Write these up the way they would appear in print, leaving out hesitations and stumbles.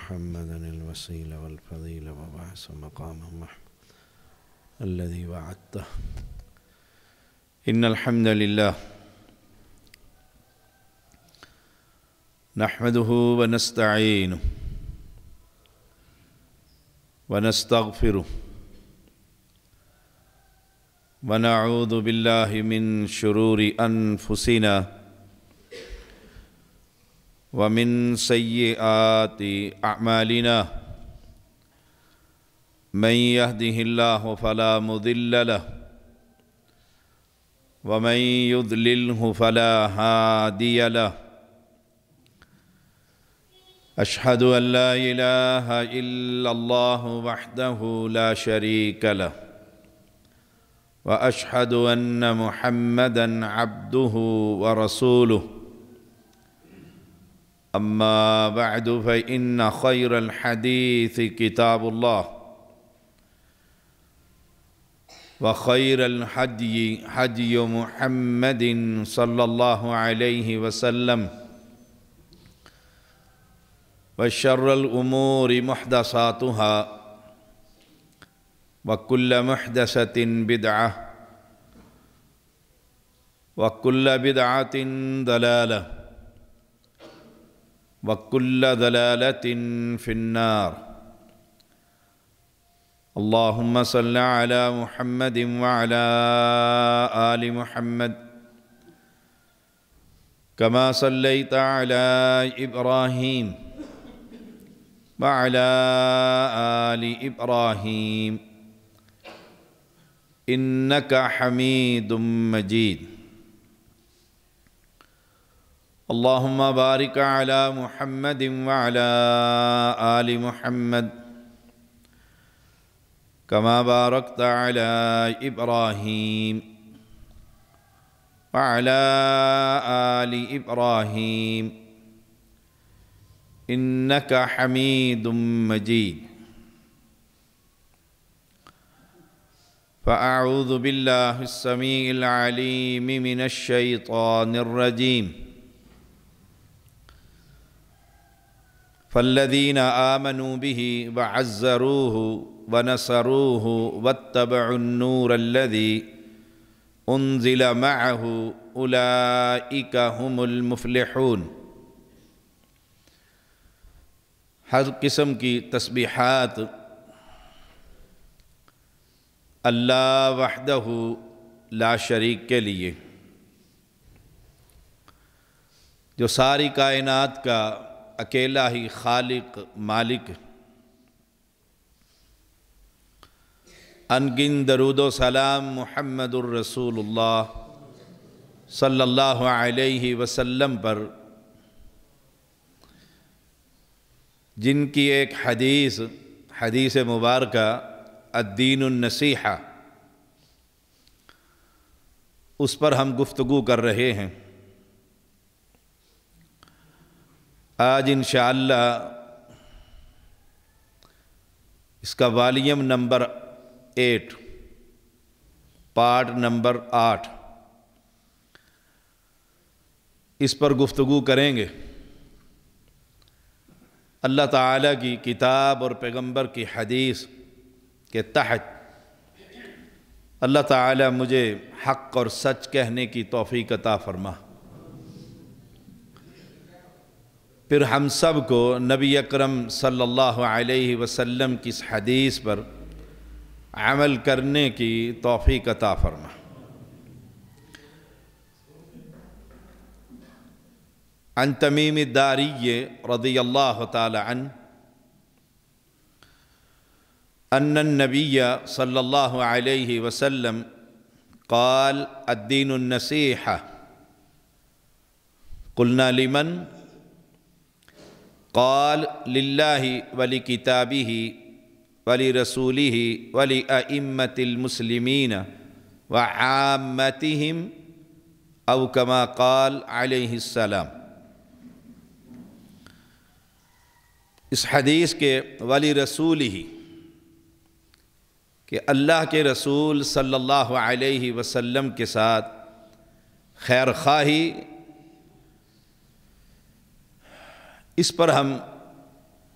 محمدا الوسيلة والفضيلة وبعث مقامه محمود الذي وعدته. إن الحمد لله نحمده ونستعينه ونستغفره ونعوذ بالله من شرور أنفسنا ومن سيئات أعمالنا. من يهده الله فلا مضل له ومن يضلله فلا هادي له. أشهد أن لا إله إلا الله وحده لا شريك له وأشهد أن محمدًا عبده ورسوله. أما بعد فإن خير الحديث كتاب الله وخير الهدي هدي محمد صلى الله عليه وسلم وشر الأمور محدثاتها وكل محدثة بدعة وكل بدعة ضلالة وكل ضلالة في النار. اللهم صل على محمد وعلى آل محمد كما صليت على إبراهيم وعلى آل إبراهيم إنك حميد مجيد. اللهم بارك على محمد وعلى آل محمد كما باركت على إبراهيم وعلى آل إبراهيم إنك حميد مجيد. فأعوذ بالله السميع العليم من الشيطان الرجيم. فالذين آمنوا به وعزروه ونصروه واتبعوا النور الذي أنزل معه أولئك هم المفلحون. ہر قسم کی تسبیحات اللہ وحدہ لا شریک کے لیے، جو ساری کائنات کا اکیلا ہی خالق مالک. انگن درود و سلام محمد الرسول اللہ صلی اللہ علیہ وسلم پر، جن کی ایک حدیث مبارکہ الدین النصیحہ، اس پر ہم گفتگو کر رہے ہیں. آج انشاءاللہ اس کا والیوم نمبر 8 پارٹ نمبر 8 اس پر گفتگو کریں گے. اللہ تعالیٰ کی کتاب اور پیغمبر کی حدیث کے تحت اللہ تعالیٰ مجھے حق اور سچ کہنے کی توفیق عطا فرما. پھر ہم سب کو نبی اکرم صلی اللہ علیہ وسلم کی اس حدیث پر عمل کرنے کی توفیق عطا فرما. عن تمیم الداری رضی اللہ تعالی عنہ ان النبی صلی اللہ علیہ وسلم قال الدین النصیحہ. قلنا لمن؟ قال للہ ولکتابہ ولرسولہ ولأئمة المسلمین وعامتہم او کما قال علیہ السلام. اس حدیث کے ولرسولہ کہ اللہ کے رسول صلی اللہ علیہ وسلم کے ساتھ خیر خواہی، اس پر ہم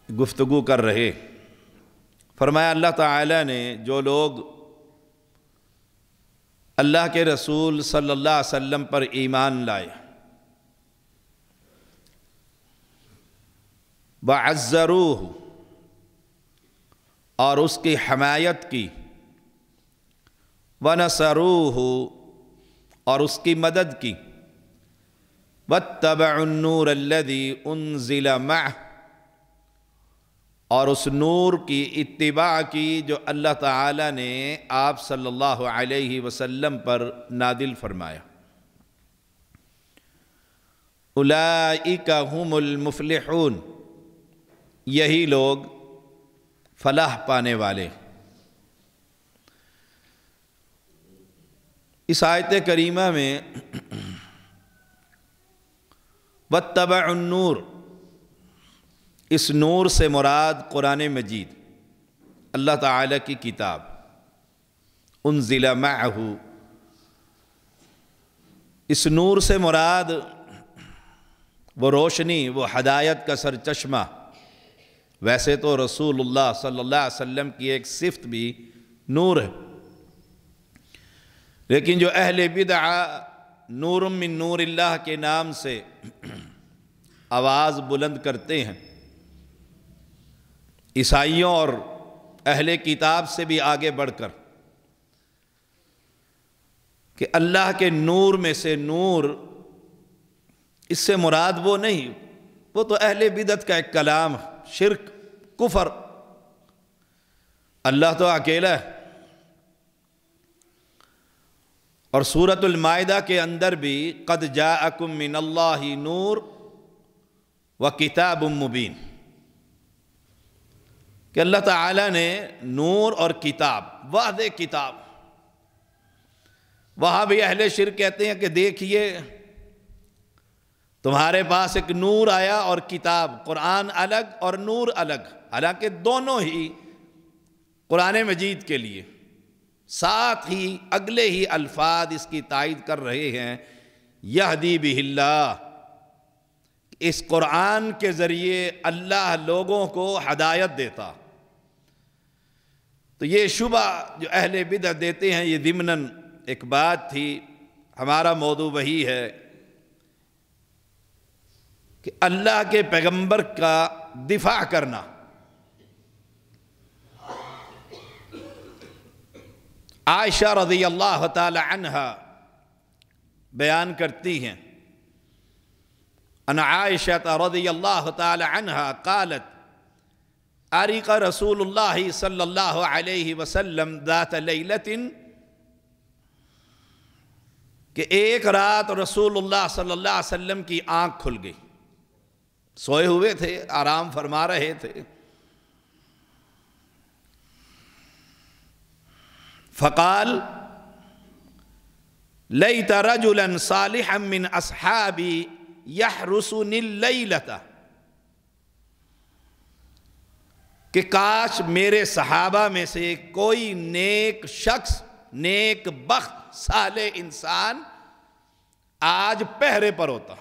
گفتگو کر رہے، فرمایا اللہ تعالیٰ نے جو لوگ اللہ کے رسول صلی اللہ علیہ وسلم پر ایمان لائے، وَعَزَّرُوهُ اور اس کی حمایت کی، وَنَصَرُوهُ اور اس کی مدد کی، وَاتَّبَعُوا النُّورَ الَّذِي أُنزِلَ مَعَهُ اور اس نور کی اتباع کی جو اللہ تعالیٰ نے آپ صلی اللہ علیہ وسلم پر نازل فرمایا، اولئک هم المفلحون یہی لوگ فلاح پانے والے۔ اس آیت کریمہ میں وَاتَّبَعُوا النُّورَ، اس نور سے مراد قرآن مجید، اللہ تعالیٰ کی کتاب، انزل معہ، اس نور سے مراد وہ روشنی، وہ ہدایت کا سرچشمہ۔ ویسے تو رسول اللہ صلی اللہ علیہ وسلم کی ایک صفت بھی نور ہے، لیکن جو اہل بدع نور من نور اللہ کے نام سے آواز بلند کرتے ہیں، عیسائیوں اور اہل کتاب سے بھی آگے بڑھ کر، کہ اللہ کے نور میں سے نور، اس سے مراد وہ نہیں، وہ تو اہل بدعت کا ایک کلام، شرک، کفر۔ اللہ تو اکیلا ہے، اور سورۃ المائدہ کے اندر بھی قد جاءکم من اللہ نور وکتاب مبین، کہ اللہ تعالیٰ نے نور اور کتاب، واضح کتاب۔ وہاں بھی اہل شرک کہتے ہیں کہ دیکھیے تمہارے پاس ایک نور آیا اور کتاب، قرآن الگ اور نور الگ، حالانکہ دونوں ہی قرآن مجید کے لیے، ساتھ ہی اگلے ہی الفاظ اس کی تائید کر رہے ہیں، یہدی بہ اللہ، اس قرآن کے ذریعے اللہ لوگوں کو ہدایت دیتا۔ تو یہ شبہ جو اہل بدعت دیتے ہیں، یہ ضمناً ایک بات تھی، ہمارا موضوع وہی ہے کہ اللہ کے پیغمبر کا دفاع کرنا۔ عائشہ رضی اللہ تعالی عنہا بیان کرتی ہیں، ان عائشہ رضی اللہ تعالی عنہا قالت عرق رسول اللہ صلی اللہ علیہ وسلم ذات لیلۃ، کہ ایک رات رسول اللہ صلی اللہ علیہ وسلم کی آنکھ کھل گئی، سوئے ہوئے تھے، آرام فرما رہے تھے، فقال لیت رجلا صالحا من اصحابی یحرسنی اللیلۃ، کہ کاش میرے صحابہ میں سے کوئی نیک شخص، نیک بخت، صالح انسان آج پہرے پر ہوتا۔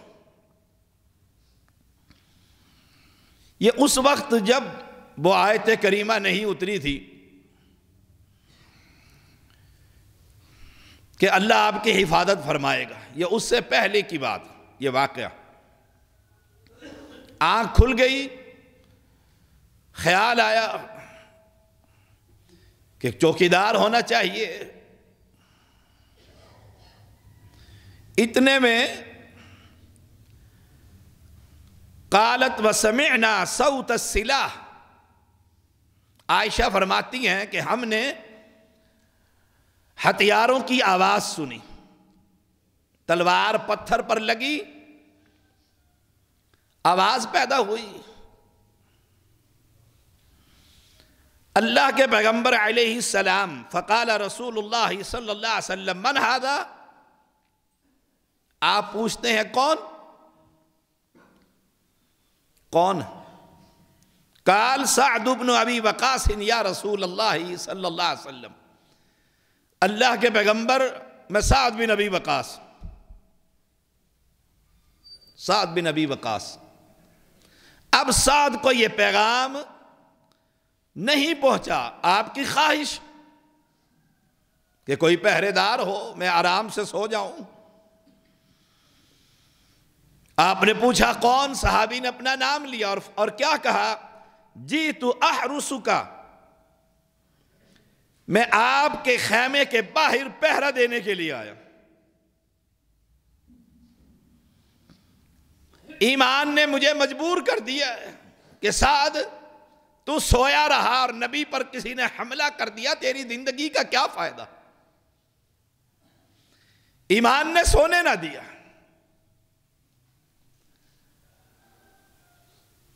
یہ اس وقت جب وہ آیت کریمہ نہیں اتری تھی کہ اللہ آپ کی حفاظت فرمائے گا، یہ اس سے پہلے کی بات، یہ واقعہ۔ آنکھ کھل گئی، خیال آیا کہ چوکیدار ہونا چاہیے، اتنے میں قالت وسمعنا صوت السلاح، عائشہ فرماتی ہیں کہ ہم نے ہتھیاروں کی آواز سنی، تلوار پتھر پر لگی، آواز پیدا ہوئی۔ اللہ کے پیغمبر علیہ السلام، فقال رسول اللہ صلی اللہ علیہ وسلم من ھذا، آپ پوچھتے ہیں کون؟ کون؟ قال سعد بن ابی وقاص یا رسول اللہ صلی اللہ علیہ وسلم، اللہ کے پیغمبر میں سعد بن ابی وقاص، سعد بن ابی وقاص۔ اب سعد کو یہ پیغام نہیں پہنچا، آپ کی خواہش کہ کوئی پہرے دار ہو، میں آرام سے سو جاؤں۔ آپ نے پوچھا کون؟ صحابی نے اپنا نام لیا اور کیا کہا؟ جیت احرسکا، میں آپ کے خیمے کے باہر پہرا دینے کے لیے آیا۔ ایمان نے مجھے مجبور کر دیا ہے کہ سعد تو سویا رہا اور نبی پر کسی نے حملہ کر دیا، تیری زندگی کا کیا فائدہ؟ ایمان نے سونے نہ دیا۔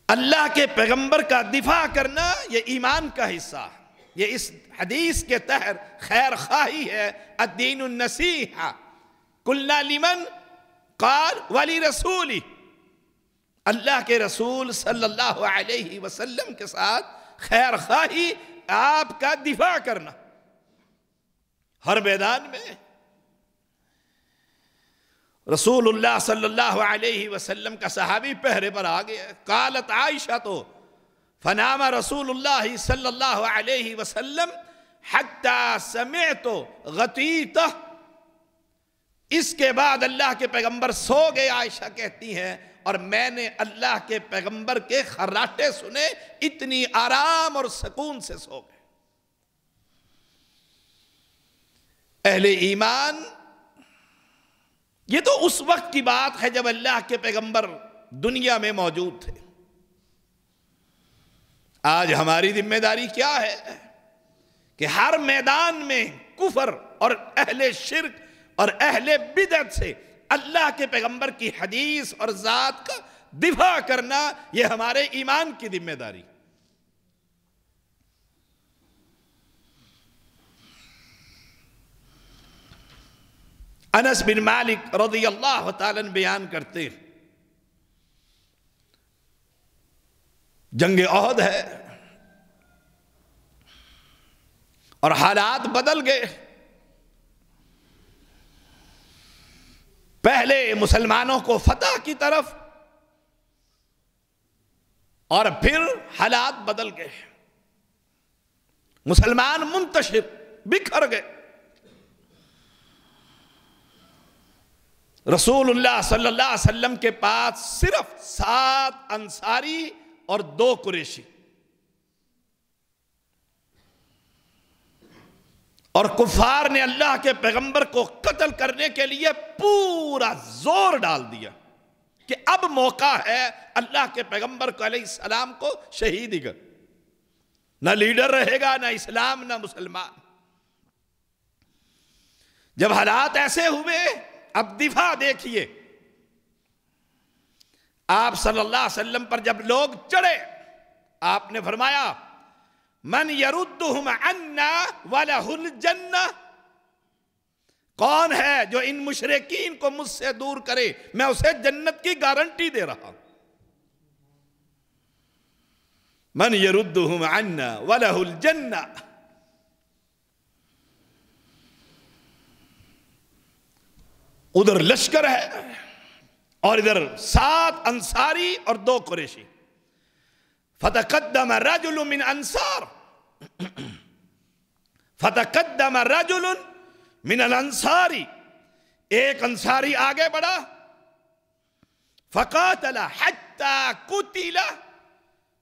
اللہ کے پیغمبر کا دفاع کرنا یہ ایمان کا حصہ ہے۔ یہ اس حدیث کے تحت خیر خواہی ہے۔ الدین النصیحہ، قلنا لمن قال ولرسولہ، اللہ کے رسول صلی اللہ علیہ وسلم کے ساتھ خیر خواہی، آپ کا دفاع کرنا ہر میدان میں۔ رسول اللہ صلی اللہ علیہ وسلم کا صحابی پہرے پر آ گیا۔ قالت عائشہ تو فنام رسول اللہ صلی اللہ علیہ وسلم حتی سمعت غطیتہ، اس کے بعد اللہ کے پیغمبر سو گئے، عائشہ کہتی ہیں، اور میں نے اللہ کے پیغمبر کے خراٹے سنے، اتنی آرام اور سکون سے سو گئے۔ اہل ایمان، یہ تو اس وقت کی بات ہے جب اللہ کے پیغمبر دنیا میں موجود تھے۔ آج ہماری ذمہ داری کیا ہے کہ ہر میدان میں کفر اور اہل شرک اور اہل بدعت سے اللہ کے پیغمبر کی حدیث اور ذات کا دفاع کرنا، یہ ہمارے ایمان کی ذمہ داری۔ انس بن مالک رضی اللہ تعالیٰ عنہ بیان کرتے ہیں، جنگ احد ہے اور حالات بدل گئے۔ پہلے مسلمانوں کو فتح کی طرف، اور پھر حالات بدل گئے، مسلمان منتشر بکھر گئے۔ رسول اللہ صلی اللہ علیہ وسلم کے پاس صرف 7 انصاری اور 2 قریشی، اور کفار نے اللہ کے پیغمبر کو قتل کرنے کے لیے پورا زور ڈال دیا کہ اب موقع ہے اللہ کے پیغمبر کو علیہ السلام کو شہید کر، نہ لیڈر رہے گا، نہ اسلام، نہ مسلمان۔ جب حالات ایسے ہوئے، اب دفاع دیکھیے، آپ صلی اللہ علیہ وسلم پر جب لوگ چڑھے، آپ نے فرمایا من یردہم عنا ولہ الجنہ، کون ہے جو ان مشرکین کو مجھ سے دور کرے، میں اسے جنت کی گارنٹی دے رہا ہوں۔ من یردہم عنا ولہ الجنہ۔ ادھر لشکر ہے اور ادھر 7 انصاری اور 2 قریشی۔ فتقدم رجل من انصار، فتقدم رجل من الانصاری، ایک انصاری آگے بڑھا، فقاتل حتی قتل،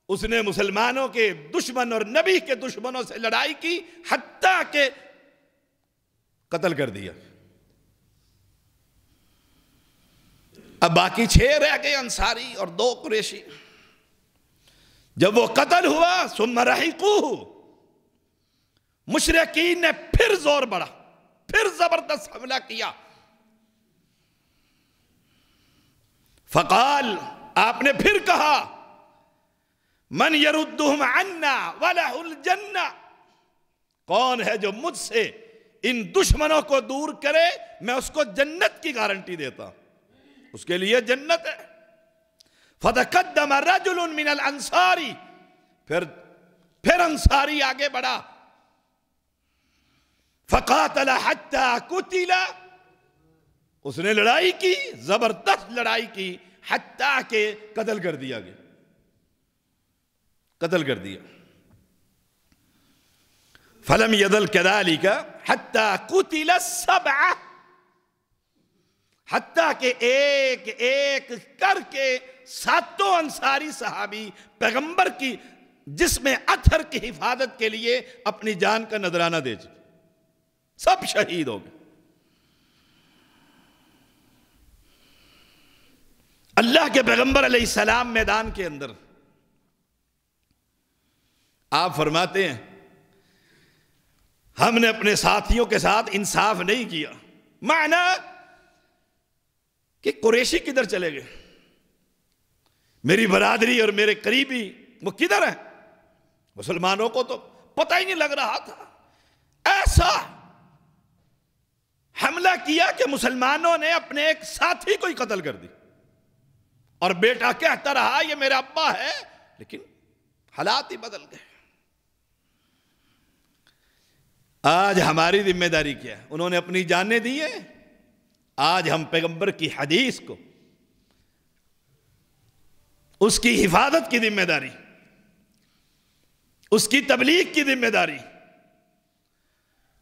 اس نے مسلمانوں کے دشمن اور نبی کے دشمنوں سے لڑائی کی حتیٰ کہ قتل کر دیا۔ اب باقی 6 رہ گئے، انصاری اور 2 قریشی۔ جب وہ قتل ہوا، ثم رحقوہ، مشرکین نے پھر زور بڑھا، پھر زبردست حملہ کیا۔ فقال، آپ نے پھر کہا من یردہم عنا ولہ الجنہ، کون ہے جو مجھ سے ان دشمنوں کو دور کرے، میں اس کو جنت کی گارنٹی دیتا ہوں، اس کے لیے جنت ہے۔ فتقدم رجل من الانصاری، پھر انصاری آگے بڑھا، فقاتل حتی قتل، اس نے لڑائی کی، زبردست لڑائی کی، حتیٰ کہ قتل کر دیا گیا۔ قتل کر دیا۔ فلم یزل کذالک حتی قتل السبعہ، حتیٰ کہ ایک ایک کر کے ساتوں انصاری صحابی پیغمبر کی جسم اطہر کی حفاظت کے لیے اپنی جان کا نذرانہ دے چکے، سب شہید ہو گئے۔ اللہ کے پیغمبر علیہ السلام میدان کے اندر، آپ فرماتے ہیں ہم نے اپنے ساتھیوں کے ساتھ انصاف نہیں کیا، معنی کہ قریشی کدھر چلے گئے، میری برادری اور میرے قریبی وہ کدھر ہیں؟ مسلمانوں کو تو پتہ ہی نہیں لگ رہا تھا۔ ایسا حملہ کیا کہ مسلمانوں نے اپنے ایک ساتھی کو ہی قتل کر دی، اور بیٹا کہتا رہا یہ میرا ابا ہے، لیکن حالات ہی بدل گئے۔ آج ہماری ذمہ داری کیا ہے؟ انہوں نے اپنی جانیں دی ہیں، آج ہم پیغمبر کی حدیث کو، اس کی حفاظت کی ذمہ داری، اس کی تبلیغ کی ذمہ داری،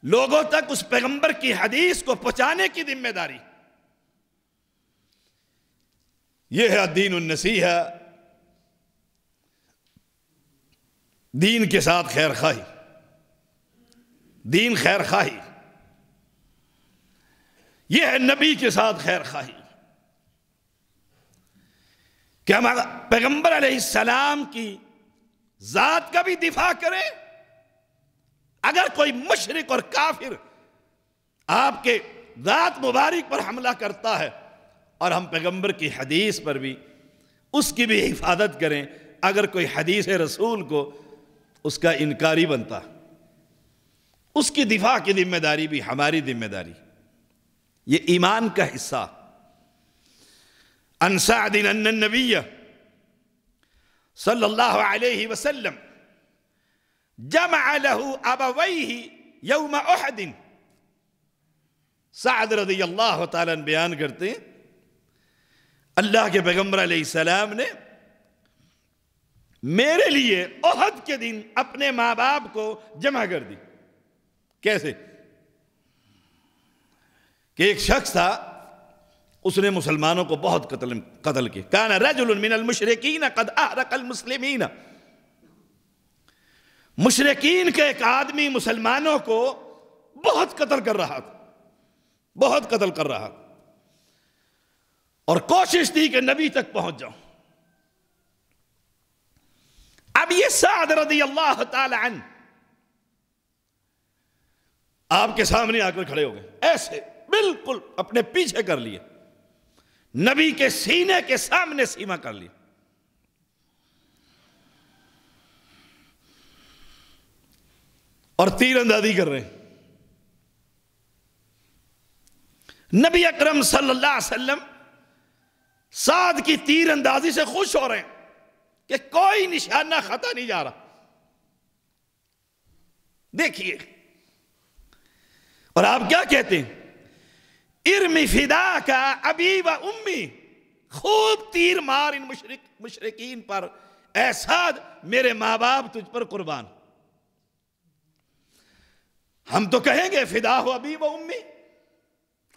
لوگوں تک اس پیغمبر کی حدیث کو پہنچانے کی ذمہ داری، یہ ہے الدین النصیحہ، دین کے ساتھ خیر خواہی، دین خیر خواہی، یہ ہے نبی کے ساتھ خیر خواہی، کہ ہم پیغمبر علیہ السلام کی ذات کا بھی دفاع کریں۔ اگر کوئی مشرک اور کافر آپ کے ذات مبارک پر حملہ کرتا ہے، اور ہم پیغمبر کی حدیث پر بھی اس کی بھی حفاظت کریں، اگر کوئی حدیث رسول کو اس کا انکاری بنتا، اس کی دفاع کی ذمہ داری بھی ہماری ذمہ داری، یہ ایمان کا حصہ۔ عن سعد ان النبی صلی اللہ علیہ وسلم جمع له ابویہ یوم احد، سعد رضی اللہ تعالیٰ بیان کرتے ہیں اللہ کے پیغمبر علیہ السلام نے میرے لیے احد کے دن اپنے ماں باپ کو جمع کر دی۔ کیسے؟ کہ ایک شخص تھا، اس نے مسلمانوں کو بہت قتل کیا۔ کان رجل من المشرکین قد احرق المسلمین، مشرکین کا ایک آدمی مسلمانوں کو بہت قتل کر رہا تھا، بہت قتل کر رہا تھا، اور کوشش تھی کہ نبی تک پہنچ جاؤں۔ اب یہ سعد رضی اللہ تعالی عنہ آپ کے سامنے آ کر کھڑے ہو گئے، ایسے بالکل اپنے پیچھے کر لیے، نبی کے سینے کے سامنے سیما کر لیا، اور تیر اندازی کر رہے ہیں۔ نبی اکرم صلی اللہ علیہ وسلم سعد کی تیر اندازی سے خوش ہو رہے ہیں کہ کوئی نشانہ خطا نہیں جا رہا۔ دیکھیے، اور آپ کیا کہتے ہیں؟ ارمی فداک ابی و امی، خوب تیر مار ان مشرکین پر، اے سعد میرے ماں باپ تجھ پر قربان۔ ہم تو کہیں گے فدا ہو ابی و امی،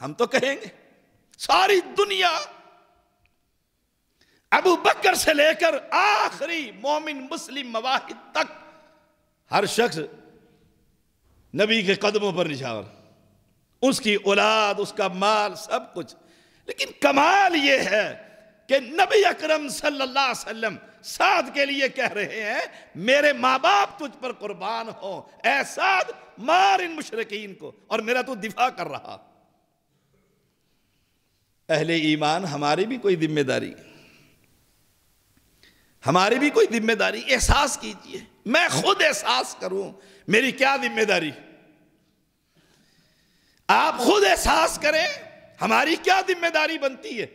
ہم تو کہیں گے، ساری دنیا ابو بکر سے لے کر آخری مومن مسلم مواحد تک ہر شخص نبی کے قدموں پر نچھاور، اس کی اولاد، اس کا مال، سب کچھ، لیکن کمال یہ ہے کہ نبی اکرم صلی اللہ علیہ وسلم سعد کے لیے کہہ رہے ہیں میرے ماں باپ تجھ پر قربان ہو، اے سعد مار ان مشرکین کو، اور میرا تو دفاع کر رہا۔ اہل ایمان، ہماری بھی کوئی ذمہ داری، ہماری بھی کوئی ذمہ داری، احساس کیجئے، میں خود احساس کروں میری کیا ذمہ داری، آپ خود احساس کریں ہماری کیا ذمہ داری بنتی ہے۔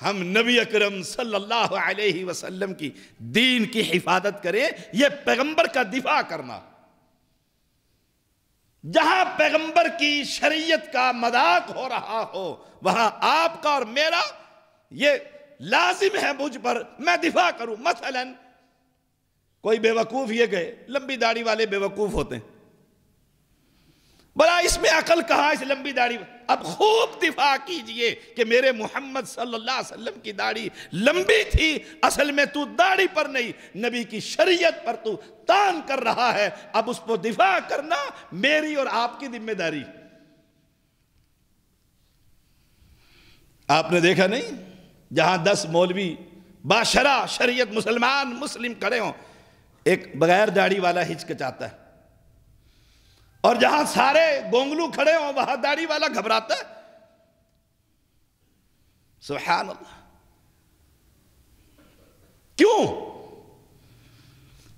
ہم نبی اکرم صلی اللہ علیہ وسلم کی دین کی حفاظت کریں، یہ پیغمبر کا دفاع کرنا۔ جہاں پیغمبر کی شریعت کا مذاق ہو رہا ہو، وہاں آپ کا اور میرا یہ لازم ہے مجھ پر میں دفاع کروں۔ مثلا کوئی بے وقوف یہ کہے لمبی داڑھی والے بے وقوف ہوتے ہیں، بڑا اس میں عقل کہاں اس لمبی داڑھی؟ اب خوب دفاع کیجئے کہ میرے محمد صلی اللہ علیہ وسلم کی داڑھی لمبی تھی، اصل میں تو داڑھی پر نہیں نبی کی شریعت پر تو تان کر رہا ہے، اب اس پر دفاع کرنا میری اور آپ کی ذمہ داری۔ آپ نے دیکھا نہیں جہاں 10 مولوی باشرع شریعت مسلم کھڑے ہوں، ایک بغیر داڑھی والا ہچکچاتا ہے، اور جہاں سارے گونگلو کھڑے ہوں وہاں داڑھی والا گھبراتا ہے۔ سبحان اللہ، کیوں؟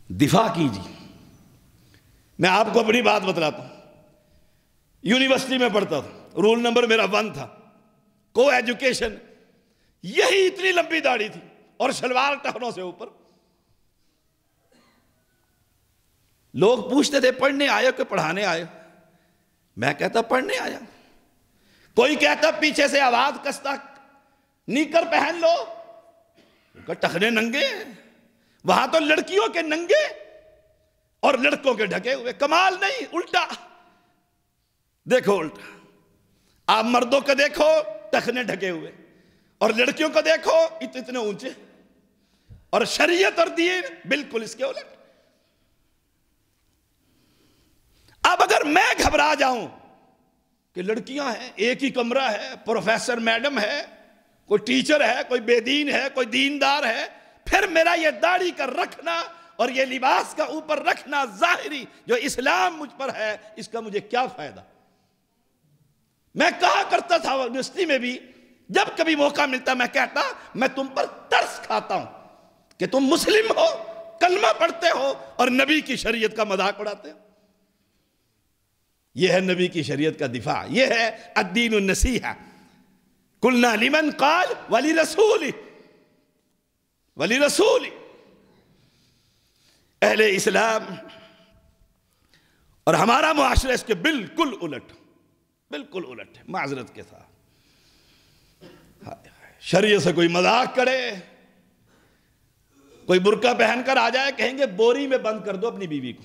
دفاع کیجیے۔ میں آپ کو اپنی بات بتلاتا ہوں، یونیورسٹی میں پڑھتا تھا، رول نمبر میرا 1 تھا، کو ایجوکیشن، یہی اتنی لمبی داڑھی تھی اور شلوار ٹخنوں سے اوپر۔ لوگ پوچھتے تھے پڑھنے آئے کہ پڑھانے آئے؟ میں کہتا پڑھنے آیا۔ کوئی کہتا پیچھے سے آواز کستا نیکر پہن لو، کہ ٹخنے ننگے ہیں، وہاں تو لڑکیوں کے ننگے اور لڑکوں کے ڈھکے ہوئے، کمال نہیں، الٹا دیکھو، الٹا آپ مردوں کو دیکھو ٹخنے ڈھکے ہوئے اور لڑکیوں کو دیکھو اتنے اونچے، اور شریعت اور دین بالکل اس کے الٹ۔ اب اگر میں گھبرا جاؤں کہ لڑکیاں ہیں، ایک ہی کمرہ ہے، پروفیسر میڈم ہے، کوئی ٹیچر ہے، کوئی بے دین ہے، کوئی دیندار ہے، پھر میرا یہ داڑھی کا رکھنا اور یہ لباس کا اوپر رکھنا ظاہری جو اسلام مجھ پر ہے، اس کا مجھے کیا فائدہ؟ میں کہا کرتا تھا یونیورسٹی میں بھی، جب کبھی موقع ملتا میں کہتا میں تم پر ترس کھاتا ہوں کہ تم مسلم ہو، کلمہ پڑھتے ہو اور نبی کی شریعت کا مذاق اڑاتے ہو۔ یہ ہے نبی کی شریعت کا دفاع، یہ ہے الدین النصیحہ۔ قلنا لمن قال ولرسولہ، ولرسولہ۔ اہل اسلام اور ہمارا معاشرہ اس کے بالکل الٹ ہے، معذرت کے ساتھ۔ شریعت سے کوئی مذاق کرے، کوئی برقع پہن کر آ جائے، کہیں گے بوری میں بند کر دو اپنی بیوی کو۔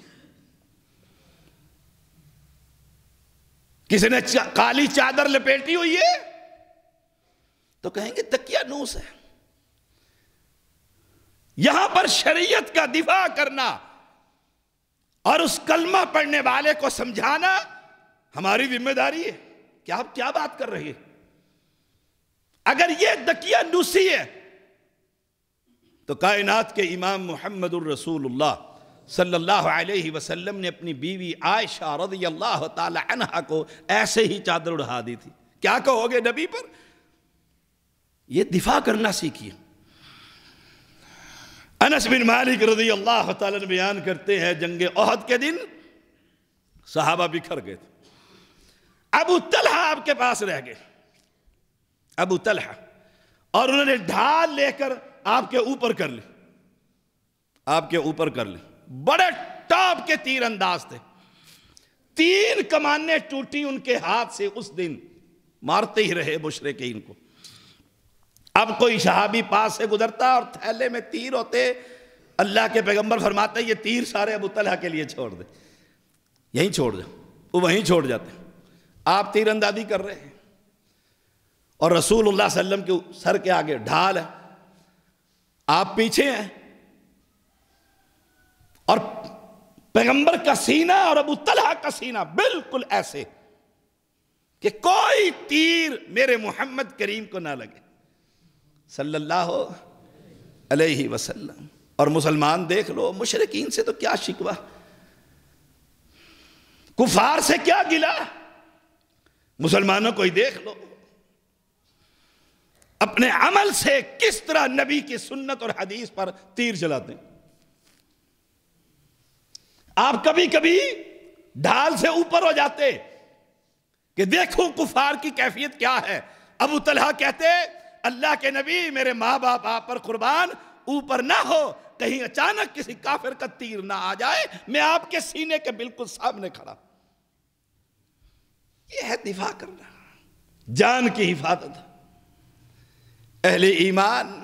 کسی نے کالی چادر لپیٹی ہوئی ہے تو کہیں گے تکیہ نوس ہے۔ یہاں پر شریعت کا دفاع کرنا اور اس کلمہ پڑھنے والے کو سمجھانا ہماری ذمہ داری ہے کہ آپ کیا بات کر رہے ہیں۔ اگر یہ تکیہ نوسی ہے تو کائنات کے امام محمد الرسول اللہ صلی اللہ علیہ وسلم نے اپنی بیوی عائشہ رضی اللہ تعالی عنہا کو ایسے ہی چادر اڑا دی تھی۔ کیا کہو گے نبی پر؟ یہ دفاع کرنا سیکھیے۔ انس بن مالک رضی اللہ تعالی عنہ بیان کرتے ہیں جنگ احد کے دن صحابہ بکھر گئے تھے، ابو طلحہ آپ کے پاس رہ گئے، ابو طلحہ، اور انہوں نے ڈھال لے کر آپ کے اوپر کر لی، آپ کے اوپر کر لی، بڑے ٹاپ کے تیر انداز تھے، 3 کمانیں ٹوٹی ان کے ہاتھ سے، اس دن مارتے ہی رہے مشرکین کو۔ اب کوئی صحابی پاس سے گزرتا اور تھیلے میں تیر ہوتے، اللہ کے پیغمبر فرماتے یہ تیر سارے ابو طلحہ کے لیے چھوڑ دے، یہیں چھوڑ دے، وہ وہیں چھوڑ جاتے۔ آپ تیر اندازی کر رہے ہیں اور رسول اللہ صلی اللہ علیہ وسلم کے سر کے آگے ڈھال ہے، آپ پیچھے ہیں، اور پیغمبر کا سینہ اور ابو طلحہ کا سینہ بالکل ایسے کہ کوئی تیر میرے محمد کریم کو نہ لگے صلی اللہ علیہ وسلم۔ اور مسلمان دیکھ لو، مشرکین سے تو کیا شکوہ، کفار سے کیا گلہ، مسلمانوں کو ہی دیکھ لو اپنے عمل سے کس طرح نبی کی سنت اور حدیث پر تیر چلاتے ہیں۔ آپ کبھی کبھی ڈھال سے اوپر ہو جاتے کہ دیکھو کفار کی کیفیت کیا ہے۔ ابو طلحہ کہتے اللہ کے نبی میرے ماں باپ آپ پر قربان، اوپر نہ ہو، کہیں اچانک کسی کافر کا تیر نہ آ جائے، میں آپ کے سینے کے بالکل سامنے کھڑا۔ یہ ہے دفاع کرنا، جان کی حفاظت۔ اہل ایمان،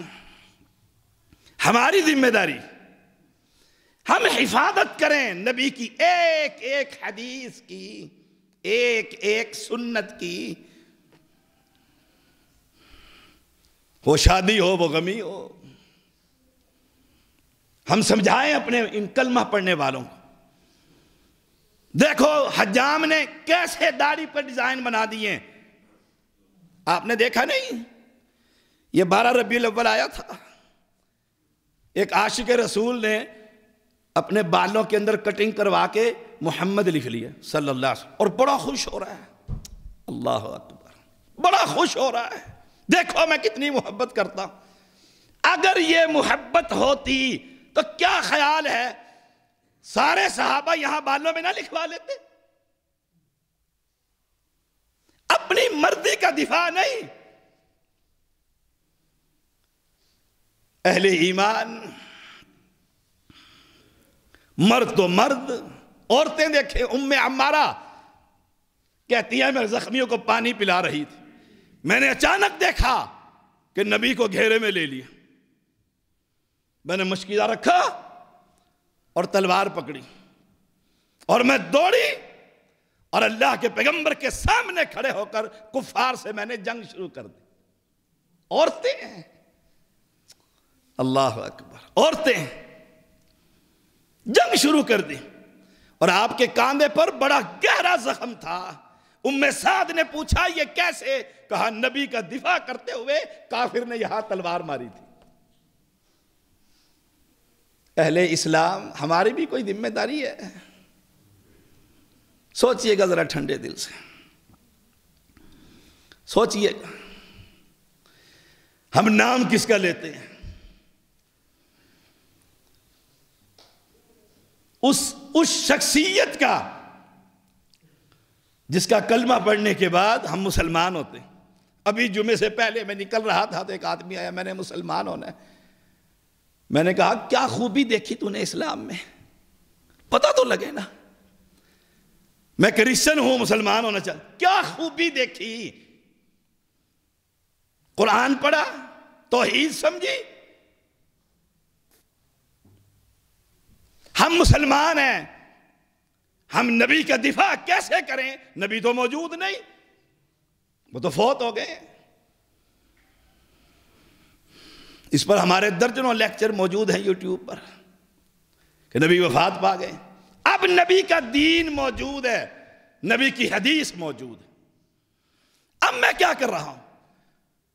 ہماری ذمہ داری ہم حفاظت کریں نبی کی ایک ایک حدیث کی، ایک ایک سنت کی، وہ شادی ہو وہ غمی ہو. ہم سمجھائیں اپنے ان کلمہ پڑھنے والوں کو. دیکھو حجام نے کیسے داڑھی پر ڈیزائن بنا دیے، آپ نے دیکھا نہیں؟ یہ 12 ربیع الاول آیا تھا، ایک عاشق رسول نے اپنے بالوں کے اندر کٹنگ کروا کے محمد لکھ لیا صلی اللہ علیہ وسلم، اور بڑا خوش ہو رہا ہے. اللہ اکبر، بڑا خوش ہو رہا ہے. دیکھو میں کتنی محبت کرتا ہوں. اگر یہ محبت ہوتی تو کیا خیال ہے سارے صحابہ یہاں بالوں میں نہ لکھوا لیتے؟ اپنی مرضی کا دفاع نہیں. اہل ایمان، مرد تو مرد، عورتیں دیکھیں. ام عمارہ کہتی ہے میں زخمیوں کو پانی پلا رہی تھی، میں نے اچانک دیکھا کہ نبی کو گھیرے میں لے لیا. میں نے مشکیزہ رکھا اور تلوار پکڑی اور میں دوڑی اور اللہ کے پیغمبر کے سامنے کھڑے ہو کر کفار سے میں نے جنگ شروع کر دی. عورتیں ہیں، اللہ اکبر، عورتیں جنگ شروع کر دی. اور آپ کے کاندھے پر بڑا گہرا زخم تھا. ام سعد نے پوچھا یہ کیسے؟ کہا نبی کا دفاع کرتے ہوئے کافر نے یہاں تلوار ماری تھی. اہل اسلام، ہماری بھی کوئی ذمہ داری ہے. سوچئے گا ذرا ٹھنڈے دل سے، سوچئے گا ہم نام کس کا لیتے ہیں؟ اس شخصیت کا جس کا کلمہ پڑھنے کے بعد ہم مسلمان ہوتے ہیں. ابھی جمعے سے پہلے میں نکل رہا تھا تو ایک آدمی آیا، میں نے مسلمان ہونا ہے. میں نے کہا کیا خوبی دیکھی تو نے اسلام میں؟ پتہ تو لگے نا. میں کرسچن ہوں، مسلمان ہونا چاہتا. کیا خوبی دیکھی؟ قرآن پڑھا، توحید سمجھی. ہم مسلمان ہیں، ہم نبی کا دفاع کیسے کریں؟ نبی تو موجود نہیں، وہ تو فوت ہو گئے. اس پر ہمارے درجنوں لیکچر موجود ہیں یوٹیوب پر کہ نبی وفات پا گئے. اب نبی کا دین موجود ہے، نبی کی حدیث موجود ہے. اب میں کیا کر رہا ہوں؟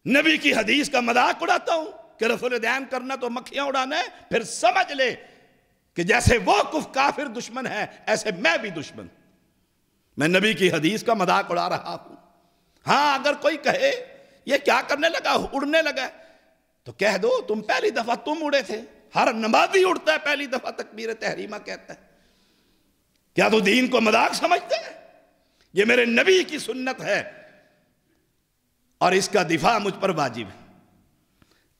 نبی کی حدیث کا مذاق اڑاتا ہوں کہ رفع دین کرنا تو مکھیاں اڑانا ہے. پھر سمجھ لے کہ جیسے وہ کافر دشمن ہے ایسے میں بھی دشمن. میں نبی کی حدیث کا مذاق اڑا رہا ہوں. ہاں اگر کوئی کہے یہ کیا کرنے لگا، اڑنے لگا، تو کہہ دو تم پہلی دفعہ تم اڑے تھے. ہر نمازی اڑتا ہے پہلی دفعہ تکبیر تحریمہ کہتا ہے. کیا تو دین کو مذاق سمجھتے ہیں؟ یہ میرے نبی کی سنت ہے اور اس کا دفاع مجھ پر واجب ہے.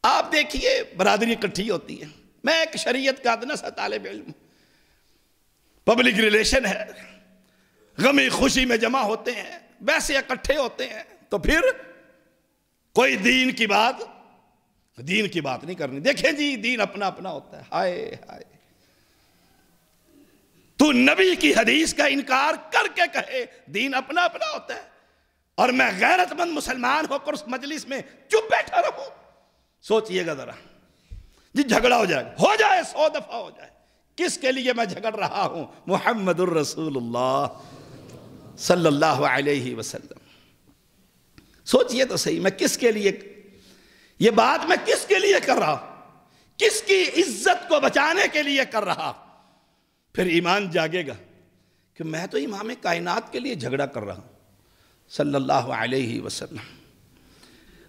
آپ دیکھیے برادری اکٹھی ہوتی ہے. میں ایک شریعت کا ادنا سا طالب علم، پبلک ریلیشن ہے، غمی خوشی میں جمع ہوتے ہیں، ویسے اکٹھے ہوتے ہیں. تو پھر کوئی دین کی بات نہیں کرنی. دیکھیں جی دین اپنا اپنا ہوتا ہے. ہائے ہائے، تو نبی کی حدیث کا انکار کر کے کہے دین اپنا اپنا ہوتا ہے، اور میں غیرت مند مسلمان ہو کر اس مجلس میں چپ بیٹھا رہوں. سوچئے گا ذرا. جی جھگڑا ہو جائے 100 دفعہ ہو جائے. کس کے لیے میں جھگڑ رہا ہوں؟ محمد الرسول اللہ صلی اللہ علیہ وسلم. سوچئے تو صحیح، میں کس کے لیے یہ بات میں کس کے لیے کر رہا ہوں؟ کس کی عزت کو بچانے کے لیے کر رہا. پھر ایمان جاگے گا کہ میں تو امام کائنات کے لیے جھگڑا کر رہا ہوں صلی اللہ علیہ وسلم.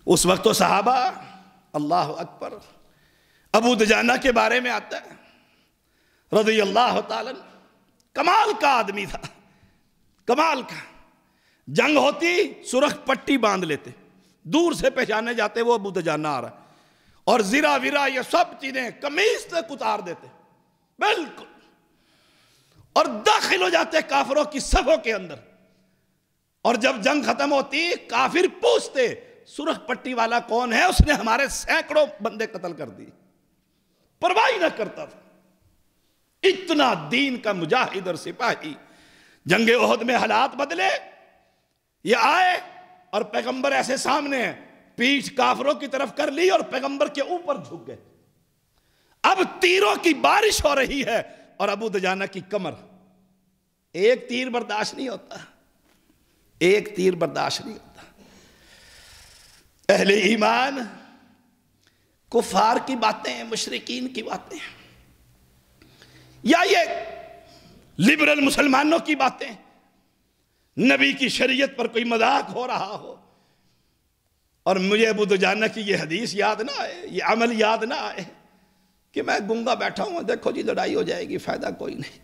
اس وقت تو صحابہ، اللہ اکبر، ابو دجانہ کے بارے میں آتا ہے رضی اللہ تعالی، کمال کا آدمی تھا، کمال کا. جنگ ہوتی سرخ پٹی باندھ لیتے، دور سے پہچانے جاتے وہ ابو دجانہ آ رہا ہے، اور زرا ورا یہ سب چیزیں قمیص سے اتار دیتے بالکل، اور داخل ہو جاتے کافروں کی صفوں کے اندر. اور جب جنگ ختم ہوتی کافر پوچھتے سرخ پٹی والا کون ہے؟ اس نے ہمارے سینکڑوں بندے قتل کر دی. پرواہ نہ کرتا تھا. اتنا دین کا مجاہد اور سپاہی، جنگ احد میں حالات بدلے، یہ آئے اور پیغمبر ایسے سامنے ہیں، پیٹھ کافروں کی طرف کر لی اور پیغمبر کے اوپر جھک گئے۔ اب تیروں کی بارش ہو رہی ہے اور ابو دجانہ کی کمر، ایک تیر برداشت نہیں ہوتا، ایک تیر برداشت نہیں ہوتا۔ اہل ایمان کفار کی باتیں، مشرکین کی باتیں، یا یہ لبرل مسلمانوں کی باتیں، نبی کی شریعت پر کوئی مذاق ہو رہا ہو اور مجھے ابو دجانہ کی یہ حدیث یاد نہ آئے، یہ عمل یاد نہ آئے کہ میں گنگا بیٹھا ہوں، دیکھو جی لڑائی ہو جائے گی، فائدہ کوئی نہیں،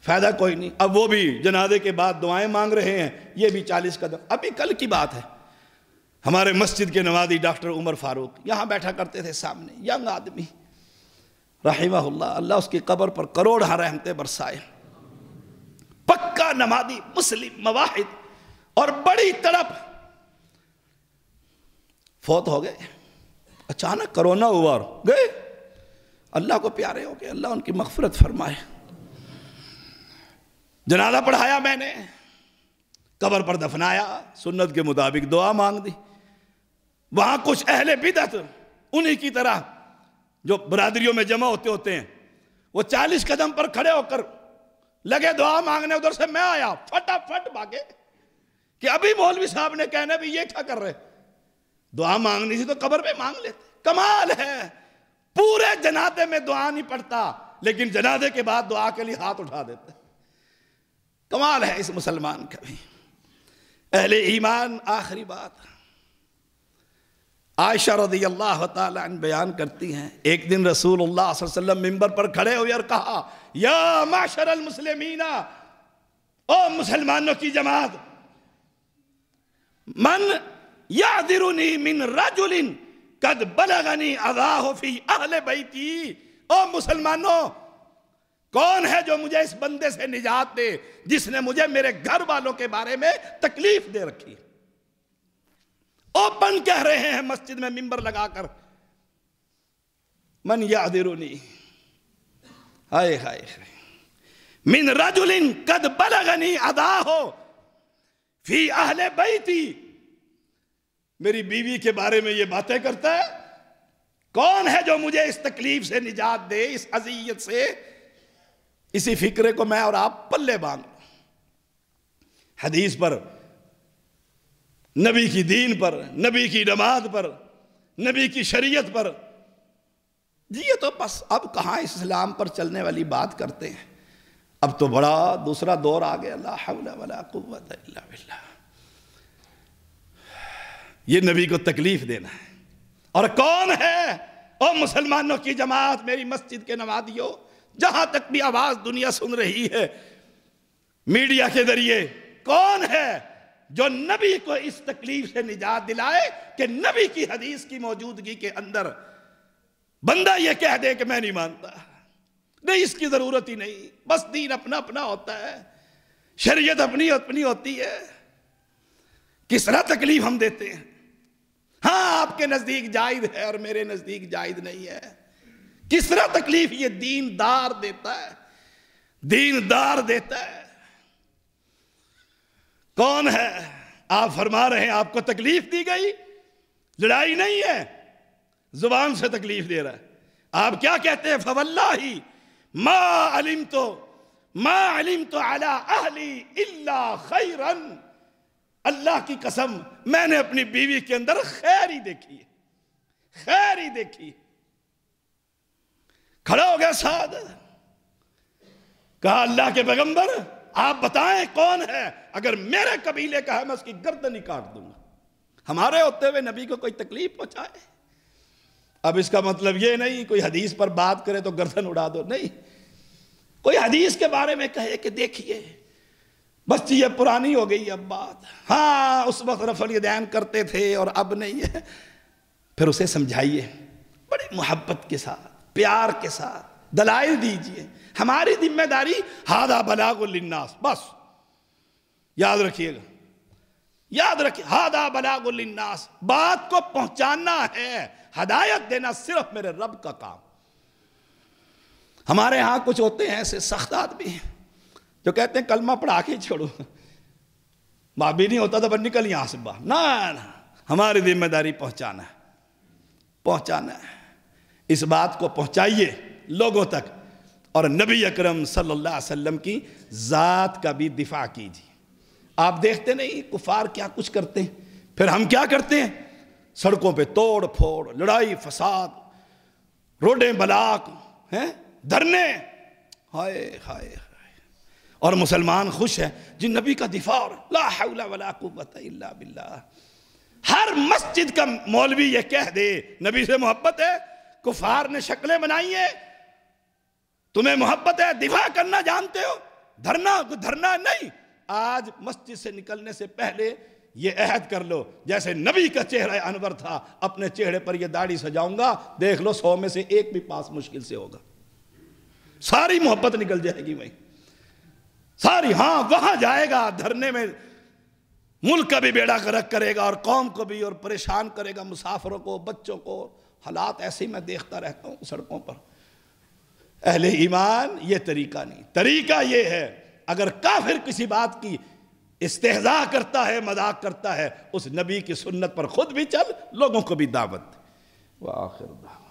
فائدہ کوئی نہیں۔ اب وہ بھی جنازے کے بعد دعائیں مانگ رہے ہیں، یہ بھی 40 قدم۔ ابھی کل کی بات ہے، ہمارے مسجد کے نمازی ڈاکٹر عمر فاروق یہاں بیٹھا کرتے تھے سامنے، ینگ آدمی رحمہ اللہ، اللہ اس کی قبر پر کروڑہ رحمتیں برسائے، پکا نمازی مسلم مواحد، اور بڑی تڑپ، فوت ہو گئے۔ اچانک کرونا ہوا اور گئے، اللہ کو پیارے ہو گئے، اللہ ان کی مغفرت فرمائے۔ جنازہ پڑھایا میں نے، قبر پر دفنایا، سنت کے مطابق دعا مانگ دی۔ وہاں کچھ اہل بدعت انہی کی طرح جو برادریوں میں جمع ہوتے ہیں، وہ 40 قدم پر کھڑے ہو کر لگے دعا مانگنے، ادھر سے میں آیا، فٹافٹ بھاگے کہ ابھی مولوی صاحب نے کہنا بھی یہ کیا کر رہے، دعا مانگنی تھی تو قبر پہ مانگ لیتے۔ کمال ہے، پورے جنازے میں دعا نہیں پڑھتا لیکن جنازے کے بعد دعا کے لیے ہاتھ اٹھا دیتا ہے۔ کمال ہے اس مسلمان کا بھی۔ اہل ایمان، آخری بات، عائشہ رضی اللہ تعالی عنہ بیان کرتی ہیں، ایک دن رسول اللہ صلی اللہ علیہ وسلم منبر پر کھڑے ہوئے اور کہا، یا معشر المسلمین، او مسلمانوں کی جماعت، من یعذرنی من رجل قد بلغنی اذاہ فی اہل بیتی، او مسلمانوں، کون ہے جو مجھے اس بندے سے نجات دے جس نے مجھے میرے گھر والوں کے بارے میں تکلیف دے رکھی ہے؟ اوپن کہہ رہے ہیں مسجد میں منبر لگا کر، من یعذرنی، ہائے ہائے من رجل قد بلغنی اذاہ فی اہل بیتی، میری بیوی کے بارے میں یہ باتیں کرتا ہے، کون ہے جو مجھے اس تکلیف سے نجات دے، اس اذیت سے؟ اسی فکرے کو میں اور آپ پلے باندھ لوں، حدیث پر، نبی کی دین پر، نبی کی نماز پر، نبی کی شریعت پر، جی یہ تو بس اب کہاں اسلام پر چلنے والی بات کرتے ہیں، اب تو بڑا دوسرا دور آ گیا، لا حول ولا قوت الا باللہ۔ یہ نبی کو تکلیف دینا ہے۔ اور کون ہے، او مسلمانوں کی جماعت، میری مسجد کے نمازیوں، جہاں تک بھی آواز دنیا سن رہی ہے میڈیا کے ذریعے، کون ہے جو نبی کو اس تکلیف سے نجات دلائے کہ نبی کی حدیث کی موجودگی کے اندر بندہ یہ کہہ دے کہ میں نہیں مانتا، نہیں اس کی ضرورت ہی نہیں، بس دین اپنا اپنا ہوتا ہے، شریعت اپنی اپنی ہوتی ہے۔ کس طرح تکلیف ہم دیتے ہیں؟ ہاں آپ کے نزدیک جائز ہے اور میرے نزدیک جائز نہیں ہے، کس طرح تکلیف یہ دیندار دیتا ہے، دیندار دیتا ہے۔ کون ہے؟ آپ فرما رہے ہیں آپ کو تکلیف دی گئی، لڑائی نہیں ہے، زبان سے تکلیف دے رہا ہے۔ آپ کیا کہتے ہیں؟ فواللہ ما علمت علی اہلی الا خیرا، اللہ کی قسم میں نے اپنی بیوی کے اندر خیر ہی دیکھی ہے، خیر ہی دیکھی ہے۔ کھڑا ہو گیا سعد، کہا اللہ کے پیغمبر آپ بتائیں کون ہے، اگر میرے قبیلے کا ہے میں اس کی گردن ہی کاٹ دوں گا۔ ہمارے ہوتے ہوئے نبی کو کوئی تکلیف پہنچائے؟ اب اس کا مطلب یہ نہیں کوئی حدیث پر بات کرے تو گردن اڑا دو، نہیں، کوئی حدیث کے بارے میں کہے کہ دیکھیے بس یہ پرانی ہو گئی اب بات، ہاں اس وقت رفع الیدین کرتے تھے اور اب نہیں ہے، پھر اسے سمجھائیے بڑی محبت کے ساتھ، پیار کے ساتھ، دلائل دیجئے۔ ہماری ذمہ داری ھذا بلاغ للناس، بس یاد رکھیے گا، یاد رکھیے، ھذا بلاغ للناس، بات کو پہنچانا ہے، ہدایت دینا صرف میرے رب کا کام۔ ہمارے ہاں کچھ ہوتے ہیں ایسے سخت آدمی ہیں جو کہتے ہیں کلمہ پڑھا کے چھوڑو، بھی نہیں ہوتا تو بس نکل یہاں سے باہر۔ نہ، ہماری ذمہ داری پہنچانا ہے، اس بات کو پہنچائیے لوگوں تک، اور نبی اکرم صلی اللہ علیہ وسلم کی ذات کا بھی دفاع کیجیے۔ آپ دیکھتے نہیں کفار کیا کچھ کرتے ہیں، پھر ہم کیا کرتے ہیں؟ سڑکوں پہ توڑ پھوڑ، لڑائی فساد، روڈیں بلاک ہیں، دھرنے، ہائے ہائے، اور مسلمان خوش ہیں جن نبی کا دفاع، لا حول ولا قوت الا باللہ۔ ہر مسجد کا مولوی یہ کہہ دے نبی سے محبت ہے، کفار نے شکلیں بنائی ہیں، تمہیں محبت ہے، دفاع کرنا جانتے ہو، دھرنا نہیں۔ آج مسجد سے نکلنے سے پہلے یہ عہد کر لو، جیسے نبی کا چہرہ انور تھا، اپنے چہرے پر یہ داڑھی سجاؤں گا، دیکھ لو 100 میں سے ایک بھی پاس مشکل سے ہوگا، ساری محبت نکل جائے گی وہیں ساری۔ ہاں وہاں جائے گا، دھرنے میں ملک کا بھی بیڑا غرق کرے گا اور قوم کو بھی، اور پریشان کرے گا مسافروں کو، بچوں کو۔ حالات ایسے ہی میں دیکھتا رہتا ہوں سڑکوں پر۔ اہل ایمان یہ طریقہ نہیں، طریقہ یہ ہے اگر کافر کسی بات کی استہزاء کرتا ہے، مذاق کرتا ہے، اس نبی کی سنت پر خود بھی چل، لوگوں کو بھی دعوت۔ وآخر دعوت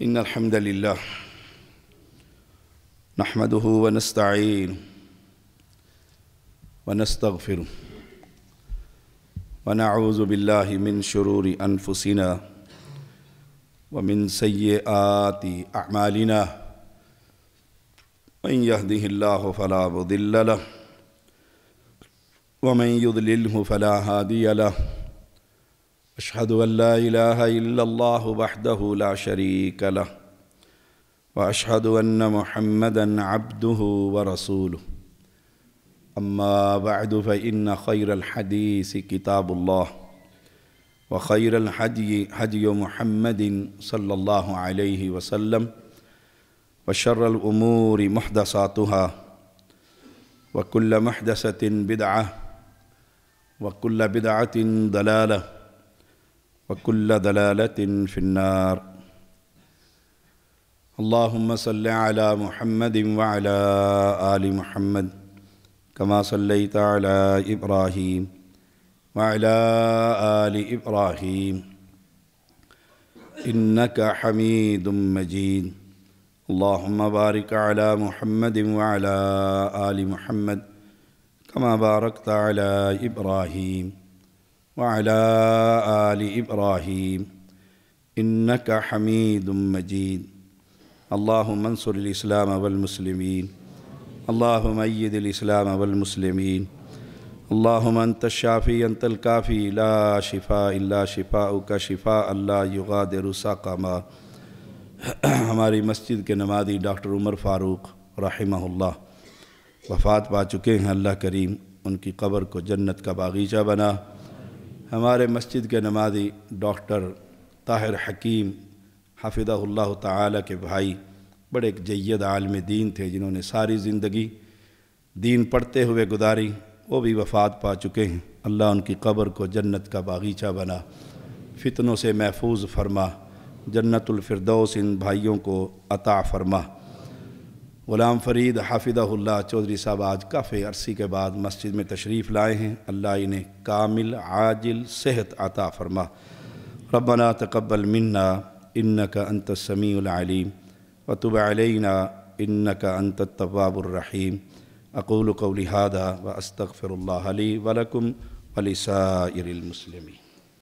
ان الحمد للہ نحمده ونستعینه ونستغفره ونعوذ باللہ من شرور انفسنا ومن سیئات اعمالنا من يهده اللہ فلا مضل له ومن يضلله فلا هادی له اشہد ان لا الہ الا اللہ وحدہ لا شریک له واشہد ان محمدا عبدہ ورسولہ اما بعد فإن خیر الحدیث کتاب اللہ وخیر الحدی حدی محمد صلی اللہ علیہ وسلم وشر الامور محدثاتها وکل محدثۃ بدعہ وکل بدعۃ ضلالہ وَكُلَّ ضَلَالَةٍ فِي النَّارِ اللهم صل على محمد وعلى آل محمد كما صليت على إبراهيم وعلى آل إبراهيم إنك حميد مجيد اللهم بارك على محمد وعلى آل محمد كما باركت على إبراهيم وعلى آل إبراهيم إنك حميد مجيد اللهم انصر الإسلام والمسلمين اللهم أيد الإسلام والمسلمين اللهم أنت الشافي أنت الكافي لا شفاء إلا شفاؤك شفاء لا يغادر سقما۔ ہماری مسجد کے نمازی ڈاکٹر عمر فاروق رحمہ اللہ وفات پا چکے ہیں، اللہ کریم ان کی قبر کو جنت کا باغیچہ بنا۔ ہمارے مسجد کے نمازی ڈاکٹر طاہر حکیم حفظہ اللہ تعالی کے بھائی بڑے ایک جید عالم دین تھے، جنہوں نے ساری زندگی دین پڑھتے ہوئے گزاری، وہ بھی وفات پا چکے ہیں۔ اللہ ان کی قبر کو جنت کا باغیچہ بنا، فتنوں سے محفوظ فرما، جنت الفردوس ان بھائیوں کو عطا فرما۔ غلام فرید حافظہ اللہ چودھری صاحب آج کافی عرصے کے بعد مسجد میں تشریف لائے ہیں، اللہ انہیں کامل عاجل صحت عطا فرما۔ ربنا تقبل منا انک انت السمیع العلیم وتب علینا انک انت التواب الرحیم۔ اقول قولی ھذا واستغفر اللہ لی ولکم ولسائر المسلمین۔